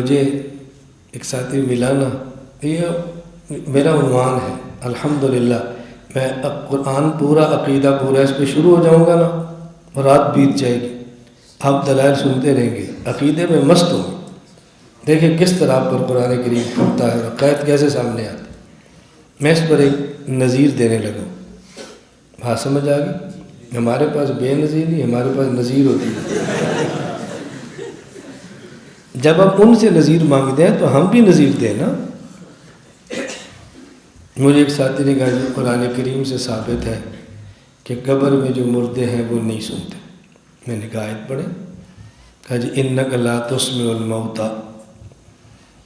مجھے ایک ساتھی ملا نا، یہ میرا عنوان ہے الحمدللہ، میں اب قرآن پورا عقیدہ پورا اس پہ شروع ہو جاؤں گا نا، رات بیت جائے گی، آپ دلائل سنتے رہیں گے، عقیدے میں مست ہوں گے۔ دیکھیں کس طرح پر قرآن کریم کھلتا ہے، عقائد کیسے سامنے آتے۔ میں اس پر ایک نظیر دینے لگا، بات سمجھ آ گئی؟ ہمارے پاس بے نظیر نہیں، ہمارے پاس نظیر ہوتی ہے۔ جب آپ ان سے نظیر مانگتے ہیں تو ہم بھی نظیر دیں نا۔ مجھے ایک ساتھی نے کہا جی قرآن کریم سے ثابت ہے کہ قبر میں جو مردے ہیں وہ نہیں سنتے۔ میں نے کہا آیت پڑھیں۔ کہا جی انک لا تسمع الموتى۔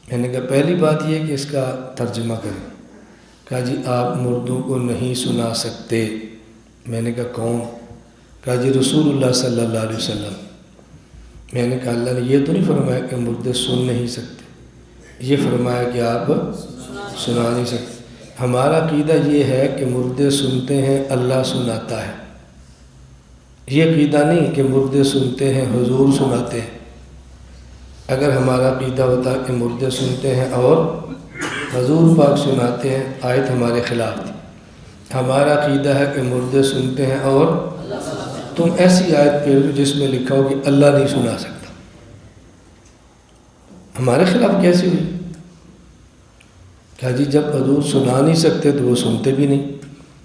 میں نے کہا پہلی بات یہ کہ اس کا ترجمہ کریں۔ کہا جی آپ مردوں کو نہیں سنا سکتے۔ میں نے کہا کون؟ کہا جی رسول اللہ صلی اللہ علیہ وسلم۔ میں نے کہا اللہ نے یہ تو نہیں فرمایا کہ مردے سن نہیں سکتے، یہ فرمایا کہ آپ سنا نہیں سکتے۔ ہمارا عقیدہ یہ ہے کہ مردے سنتے ہیں، اللہ سناتا ہے۔ یہ عقیدہ نہیں کہ مردے سنتے ہیں حضور سناتے ہیں۔ اگر ہمارا عقیدہ ہوتا کہ مردے سنتے ہیں اور حضور پاک سناتے ہیں، آیت ہمارے خلاف تھی۔ ہمارا عقیدہ ہے کہ مردے سنتے ہیں اور تم ایسی آیت پہ جس میں لکھا ہو کہ اللہ نہیں سنا سکتا، ہمارے خلاف کیسی ہوئی؟ کہا جی جب حضور سنا نہیں سکتے تو وہ سنتے بھی نہیں۔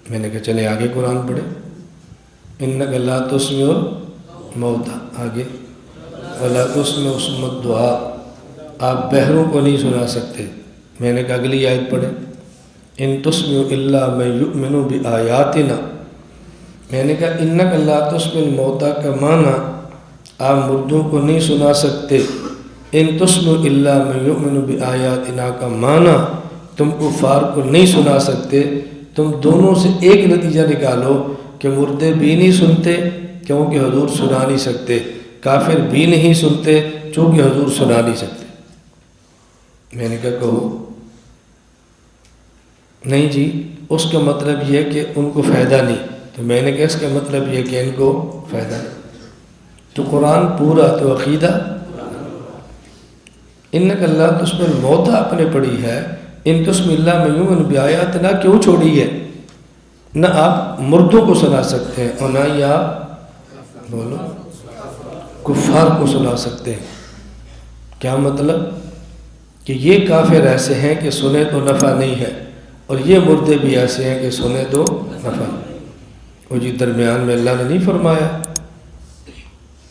میں نے کہا چلے آگے قرآن پڑھے، انک لا تسمع الموتى، آگے ولا تسمع صم الدعاء، آپ بہروں کو نہیں سنا سکتے۔ میں نے کہا اگلی آیت پڑھے، ان تسمع الا من یؤمن بآیاتنا۔ میں نے کہا انک لا تسمع الموتى کا معنی آپ مردوں کو نہیں سنا سکتے، ان تسمع الا من یؤمن بآیاتنا کا معنی تم کفار کو نہیں سنا سکتے۔ تم دونوں سے ایک نتیجہ نکالو کہ مردے بھی نہیں سنتے کیونکہ حضور سنا نہیں سکتے، کافر بھی نہیں سنتے چونکہ حضور سنا نہیں سکتے۔ میں نے کہا کہو نہیں جی اس کا مطلب یہ کہ ان کو فائدہ نہیں۔ تو میں نے کہا اس کا مطلب یہ کہ ان کو فائدہ نہیں۔ تو قرآن پورا تو عقیدہ، انک لا تسمع الموتى آپ نے پڑھی ہے، ان تسمع الا من یؤمن بآیاتنا کیوں چھوڑی ہے؟ نہ آپ مردوں کو سنا سکتے ہیں اور نہ ہی آپ بولو کفار کو سنا سکتے ہیں۔ کیا مطلب؟ کہ یہ کافر ایسے ہیں کہ سنے تو نفع نہیں ہے، اور یہ مردے بھی ایسے ہیں کہ سنے تو نفع نہیں۔ وہ جی درمیان میں اللہ نے نہیں فرمایا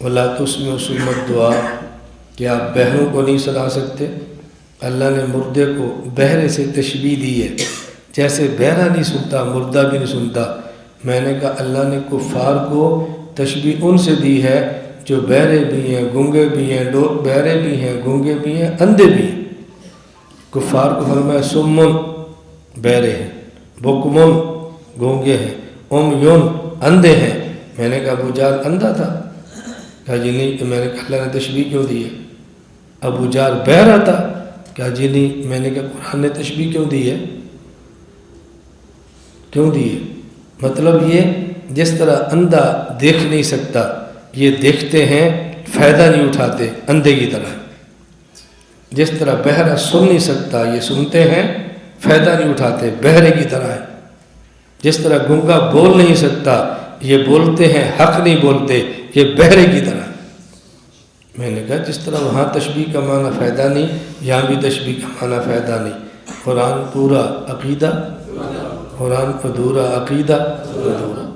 وَلَا تُسْمِعُ صُمَّ الدُّعَاء کہ آپ بہروں کو نہیں سنا سکتے۔ اللہ نے مردے کو بہرے سے تشبیہ دی ہے، جیسے بہرا نہیں سنتا مردہ بھی نہیں سنتا۔ میں نے کہا اللہ نے کفار کو تشبیہ ان سے دی ہے جو بہرے بھی ہیں، گونگے بھی ہیں، بہرے بھی ہیں، گونگے بھی ہیں، اندھے بھی ہیں۔ کفار کو فرمایا سمن بہرے ہیں، بکمن گونگے ہیں، عمیون اندھے ہیں۔ میں نے کہا ابو جہل اندھا تھا؟ کہا جی نہیں۔ تو میں نے کہا اللہ نے تشبیہ کیوں دی ہے؟ ابو جہل بہرا تھا؟ کہا جی نہیں۔ میں نے کہا قرآن نے تشبیہ کیوں دی ہے؟ کیوں دی ہے؟ مطلب یہ جس طرح اندھا دیکھ نہیں سکتا، یہ دیکھتے ہیں فائدہ نہیں اٹھاتے اندھے کی طرح، جس طرح بہرا سن نہیں سکتا یہ سنتے ہیں فائدہ نہیں اٹھاتے بہرے کی طرح ہے، جس طرح گنگا بول نہیں سکتا یہ بولتے ہیں حق نہیں بولتے یہ بہرے کی طرح ہے۔ میں نے کہا جس طرح وہاں تشبیہ کا معنی فائدہ نہیں، یہاں بھی تشبیہ کا معنی فائدہ نہیں۔ قرآن پورا عقیدہ، قرآن ادھورا عقیدہ ادھورا۔